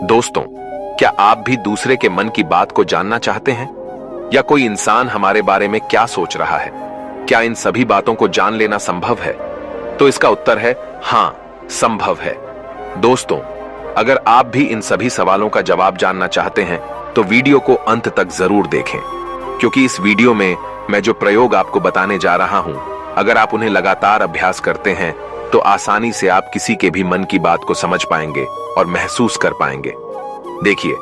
दोस्तों, क्या आप भी दूसरे के मन की बात को जानना चाहते हैं? या कोई इंसान हमारे बारे में क्या सोच रहा है? क्या इन सभी बातों को जान लेना संभव है? तो इसका उत्तर है हाँ, संभव है। दोस्तों, अगर आप भी इन सभी सवालों का जवाब जानना चाहते हैं तो वीडियो को अंत तक जरूर देखें, क्योंकि इस वीडियो में मैं जो प्रयोग आपको बताने जा रहा हूं, अगर आप उन्हें लगातार अभ्यास करते हैं तो आसानी से आप किसी के भी मन की बात को समझ पाएंगे और महसूस कर पाएंगे। देखिए,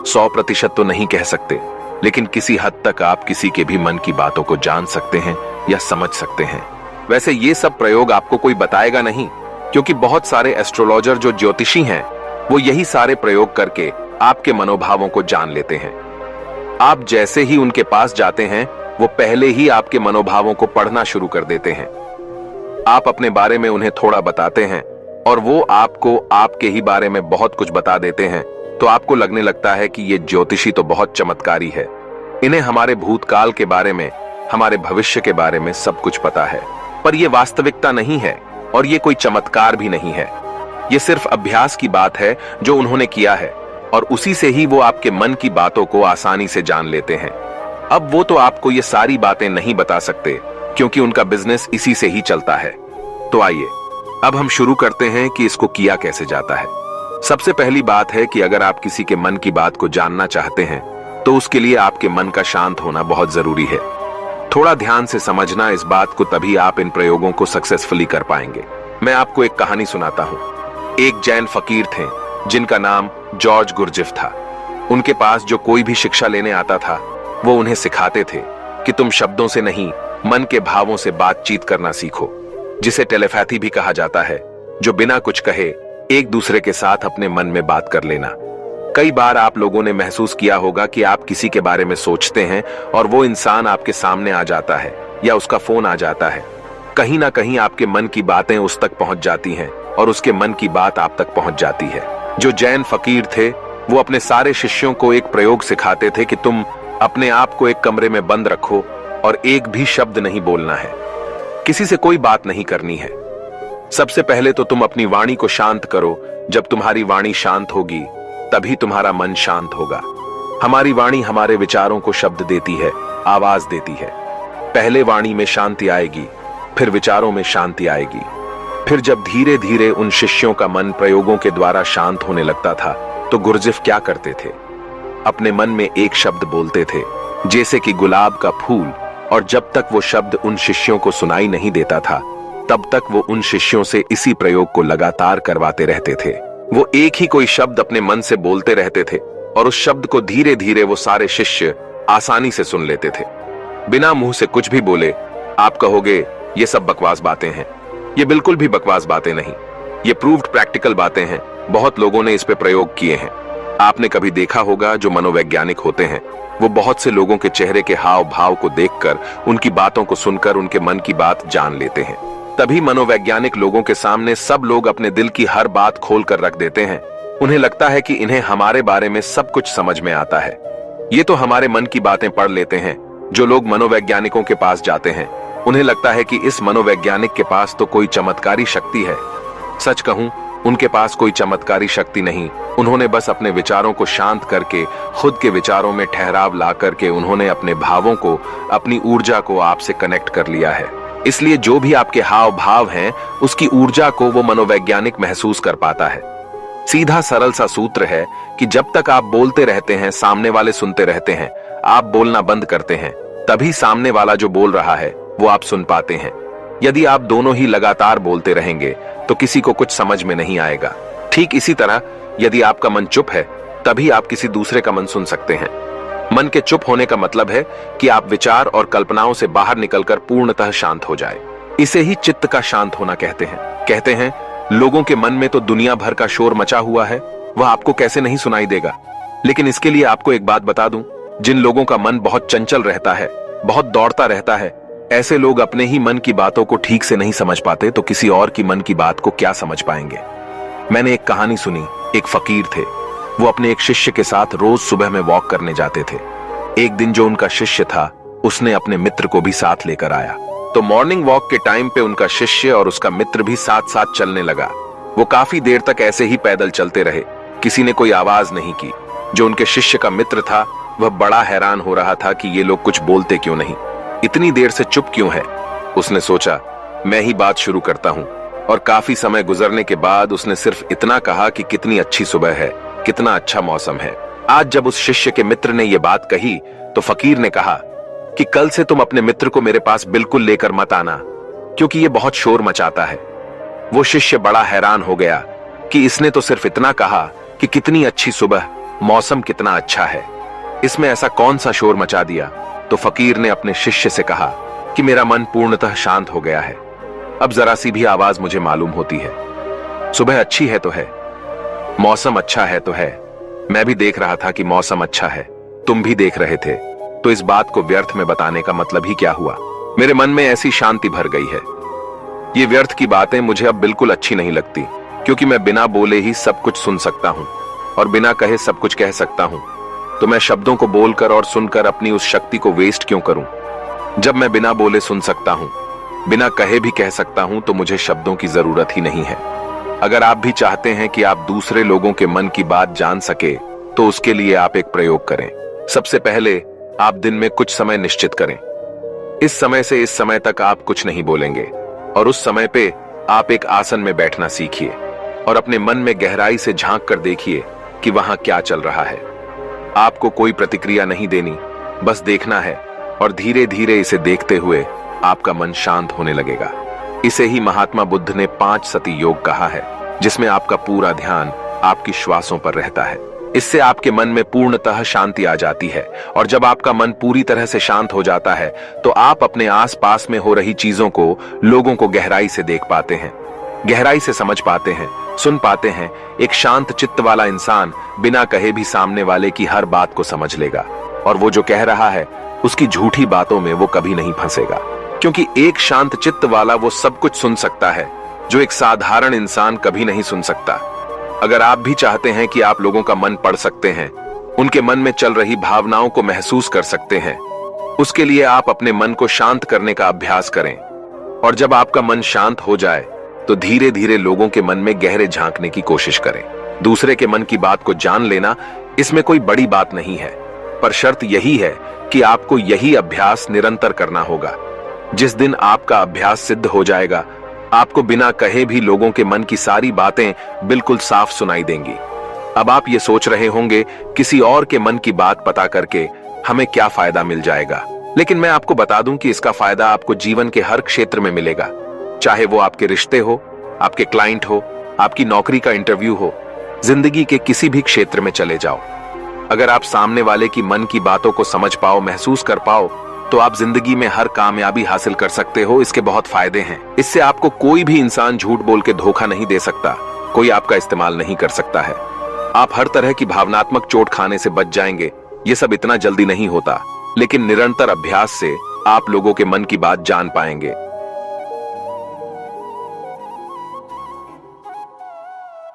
100% तो नहीं कह सकते, लेकिन किसी हद तक आप किसी के भी मन की बातों को जान सकते हैं या समझ सकते हैं। वैसे ये सब प्रयोग आपको कोई बताएगा नहीं, क्योंकि बहुत सारे एस्ट्रोलॉजर जो ज्योतिषी हैं, वो यही सारे प्रयोग करके आपके मनोभावों को जान लेते हैं। आप जैसे ही उनके पास जाते हैं, वो पहले ही आपके मनोभावों को पढ़ना शुरू कर देते हैं। आप अपने बारे में उन्हें थोड़ा बताते हैं और वो आपको आपके ही बारे में बहुत कुछ बता देते हैं, तो आपको लगने लगता है कि ये ज्योतिषी तो बहुत चमत्कारी है। इन्हें हमारे भूतकाल के बारे में, हमारे भविष्य के बारे में सब कुछ पता है। पर यह वास्तविकता नहीं है और ये कोई चमत्कार भी नहीं है। ये सिर्फ अभ्यास की बात है जो उन्होंने किया है, और उसी से ही वो आपके मन की बातों को आसानी से जान लेते हैं। अब वो तो आपको ये सारी बातें नहीं बता सकते, क्योंकि उनका बिजनेस इसी से ही चलता है। तो आइए अब हम शुरू करते हैं कि इसको किया कैसे जाता है। सबसे पहली बात है कि अगर आप किसी के मन की बात को जानना चाहते हैं तो उसके लिए आपके मन का शांत होना बहुत जरूरी है। थोड़ा ध्यान से समझना इस बात को, तभी आप इन प्रयोगों को सक्सेसफुली कर पाएंगे। मैं आपको एक कहानी सुनाता हूँ। एक जैन फकीर थे जिनका नाम जॉर्ज गुरजिफ था। उनके पास जो कोई भी शिक्षा लेने आता था, वो उन्हें सिखाते थे कि तुम शब्दों से नहीं, मन के भावों से बातचीत करना सीखो, जिसे टेलीपैथी भी कहा जाता है, जो बिना कुछ कहे एक दूसरे के साथ अपने मन में बात कर लेना। कई बार आप लोगों ने महसूस किया होगा कि आप किसी के बारे में सोचते हैं और वो इंसान आपके सामने आ जाता है या उसका फोन आ जाता है। कहीं ना कहीं आपके मन की बातें उस तक पहुंच जाती हैं और उसके मन की बात आप तक पहुंच जाती है। जो जैन फकीर थे, वो अपने सारे शिष्यों को एक प्रयोग सिखाते थे कि तुम अपने आप को एक कमरे में बंद रखो और एक भी शब्द नहीं बोलना है, किसी से कोई बात नहीं करनी है। सबसे पहले तो तुम अपनी वाणी को शांत करो। जब तुम्हारी वाणी शांत होगी, तभी तुम्हारा मन शांत होगा। हमारी वाणी हमारे विचारों को शब्द देती है, आवाज देती है। पहले वाणी में शांति आएगी, फिर विचारों में शांति आएगी। फिर जब धीरे धीरे उन शिष्यों का मन प्रयोगों के द्वारा शांत होने लगता था, तो गुरजिफ क्या करते थे? अपने मन में एक शब्द बोलते थे, जैसे कि गुलाब का फूल, और जब तक वो शब्द उन शिष्यों को सुनाई नहीं देता था, तब तक वो उन शिष्यों से इसी प्रयोग को लगातार करवाते रहते थे। वो एक ही कोई शब्द अपने मन से बोलते रहते थे और उस शब्द को धीरे धीरे वो सारे शिष्य आसानी से सुन लेते थे, बिना मुंह से कुछ भी बोले। आप कहोगे ये सब बकवास बातें हैं। ये बिल्कुल भी बकवास बातें नहीं, ये प्रूव्ड प्रैक्टिकल बातें हैं। बहुत लोगों ने इस पे प्रयोग किए हैं। आपने कभी देखा होगा, जो मनोवैज्ञानिक होते हैं, वो बहुत से लोगों के चेहरे के हाव भाव को देखकर, उनकी बातों को सुनकर उनके मन की बात जान लेते हैं। तभी मनोवैज्ञानिक लोगों के सामने सब लोग अपने दिल की हर बात खोल कर रख देते हैं। उन्हें लगता है कि इन्हें हमारे बारे में सब कुछ समझ में आता है। ये तो हमारे मन की बातें पढ़ लेते हैं। जो लोग मनोवैज्ञानिकों के पास जाते हैं, उन्हें लगता है कि इस मनोवैज्ञानिक के पास तो कोई चमत्कारी शक्ति है। सच कहूं, उनके पास कोई चमत्कारी शक्ति नहीं। उन्होंने बस अपने विचारों को शांत करके, खुद के विचारों में ठहराव ला करके, उन्होंने अपने भावों को, अपनी ऊर्जा को आपसे कनेक्ट कर लिया है। इसलिए जो भी आपके हाव भाव हैं, उसकी ऊर्जा को वो मनोवैज्ञानिक महसूस कर पाता है। सीधा सरल सा सूत्र है कि जब तक आप बोलते रहते हैं, सामने वाले सुनते रहते हैं। आप बोलना बंद करते हैं, तभी सामने वाला जो बोल रहा है वो आप सुन पाते हैं। यदि आप दोनों ही लगातार बोलते रहेंगे तो किसी को कुछ समझ में नहीं आएगा। ठीक इसी तरह यदि आपका मन चुप है, तभी आप किसी दूसरे का मन सुन सकते हैं। मन के चुप होने का मतलब है कि आप विचार और कल्पनाओं से बाहर निकलकर पूर्णतः शांत हो जाए। इसे ही चित्त का शांत होना कहते हैं। कहते हैं, लोगों के मन में तो दुनिया भर का शोर मचा हुआ है, वह आपको कैसे नहीं सुनाई देगा। लेकिन इसके लिए आपको एक बात बता दूं, जिन लोगों का मन बहुत चंचल रहता है, बहुत दौड़ता रहता है, ऐसे लोग अपने ही मन की बातों को ठीक से नहीं समझ पाते, तो किसी और की मन की बात को क्या समझ पाएंगे। मैंने एक कहानी सुनी। एक फकीर थे, वो अपने एक शिष्य के साथ रोज सुबह में वॉक करने जाते थे। एक दिन जो उनका शिष्य था, उसने अपने मित्र को भी साथ लेकर आया। तो मॉर्निंग वॉक के टाइम पे उनका शिष्य और उसका मित्र भी साथ साथ चलने लगा। वो काफी देर तक ऐसे ही पैदल चलते रहे। किसी ने कोई आवाज नहीं की। जो उनके शिष्य का मित्र था वह बड़ा हैरान हो रहा था कि ये लोग कुछ बोलते क्यों नहीं, इतनी देर से चुप क्यों है। उसने सोचा मैं ही बात शुरू करता हूं, और काफी समय गुजरने के बाद उसने सिर्फ इतना कहा कि कितनी अच्छी सुबह है, कितना अच्छा मौसम है। आज जब उस शिष्य के मित्र ने यह बात कही तो फकीर ने कहा कि कल से तुम अपने मित्र को मेरे पास बिल्कुल लेकर मत आना, क्योंकि ये बहुत शोर मचाता है। वो शिष्य बड़ा हैरान हो गया कि इसने तो सिर्फ इतना कहा कि कितनी अच्छी सुबह, मौसम कितना अच्छा है, इसमें ऐसा कौन सा शोर मचा दिया। तो फकीर ने अपने शिष्य से कहा कि मेरा मन पूर्णतः शांत हो गया है, अब जरा सी भी आवाज मुझे मालूम होती है। सुबह अच्छी है तो है, मौसम अच्छा है तो है, मैं भी देख रहा था कि मौसम अच्छा है, तुम भी देख रहे थे, तो इस बात को व्यर्थ में बताने का मतलब ही क्या हुआ। मेरे मन में ऐसी शांति भर गई है, ये व्यर्थ की बातें मुझे अब बिल्कुल अच्छी नहीं लगती, क्योंकि मैं बिना बोले ही सब कुछ सुन सकता हूं और बिना कहे सब कुछ कह सकता हूं। तो मैं शब्दों को बोलकर और सुनकर अपनी उस शक्ति को वेस्ट क्यों करूं। जब मैं बिना बोले सुन सकता हूं, बिना कहे भी कह सकता हूं, तो मुझे शब्दों की जरूरत ही नहीं है। अगर आप भी चाहते हैं कि आप दूसरे लोगों के मन की बात जान सके, तो उसके लिए आप एक प्रयोग करें। सबसे पहले आप दिन में कुछ समय निश्चित करें। इस समय से इस समय तक आप कुछ नहीं बोलेंगे, और उस समय पे आप एक आसन में बैठना सीखिए और अपने मन में गहराई से झांक कर देखिए कि वहां क्या चल रहा है। आपको कोई प्रतिक्रिया नहीं देनी, बस देखना है, और धीरे धीरे इसे देखते हुए आपका मन शांत होने लगेगा। इसे ही महात्मा बुद्ध ने 5 सती योग कहा है, जिसमें आपका पूरा ध्यान आपकी श्वासों पर रहता है। इससे आपके मन में पूर्णतः शांति आ जाती है, और जब आपका मन पूरी तरह से शांत हो जाता है तो आप अपने आसपास में हो रही चीजों को, लोगों को गहराई से देख पाते हैं, गहराई से समझ पाते हैं, सुन पाते हैं। एक शांत चित्त वाला इंसान बिना कहे भी सामने वाले की हर बात को समझ लेगा, और वो जो कह रहा है उसकी झूठी बातों में वो कभी नहीं फंसेगा, क्योंकि एक शांत चित्त वाला वो सब कुछ सुन सकता है जो एक साधारण इंसान कभी नहीं सुन सकता। अगर आप भी चाहते हैं कि आप लोगों का मन पढ़ सकते हैं, उनके मन में चल रही भावनाओं को महसूस कर सकते हैं, उसके लिए आप अपने मन को शांत करने का अभ्यास करें। और जब आपका मन शांत हो जाए तो धीरे धीरे लोगों के मन में गहरे झांकने की कोशिश करें। दूसरे के मन की बात को जान लेना, इसमें कोई बड़ी बात नहीं है, पर शर्त यही है कि आपको यही अभ्यास निरंतर करना होगा। जिस दिन आपका अभ्यास सिद्ध हो जाएगा, आपको बिना कहे भी लोगों के मन की सारी बातें बिल्कुल साफ सुनाई देंगी। अब आप ये सोच रहे होंगे, किसी और के मन की बात पता करके हमें क्या फायदा मिल जाएगा। लेकिन मैं आपको बता दूं कि इसका फायदा आपको जीवन के हर क्षेत्र में मिलेगा, चाहे वो आपके रिश्ते हो, आपके क्लाइंट हो, आपकी नौकरी का इंटरव्यू हो, जिंदगी के किसी भी क्षेत्र में चले जाओ। अगर आप सामने वाले की मन की बातों को समझ पाओ, महसूस कर पाओ, तो आप जिंदगी में हर कामयाबी हासिल कर सकते हो। इसके बहुत फायदे हैं। इससे आपको कोई भी इंसान झूठ बोल के धोखा नहीं दे सकता, कोई आपका इस्तेमाल नहीं कर सकता है। आप हर तरह की भावनात्मक चोट खाने से बच जाएंगे। ये सब इतना जल्दी नहीं होता, लेकिन निरंतर अभ्यास से आप लोगों के मन की बात जान पाएंगे।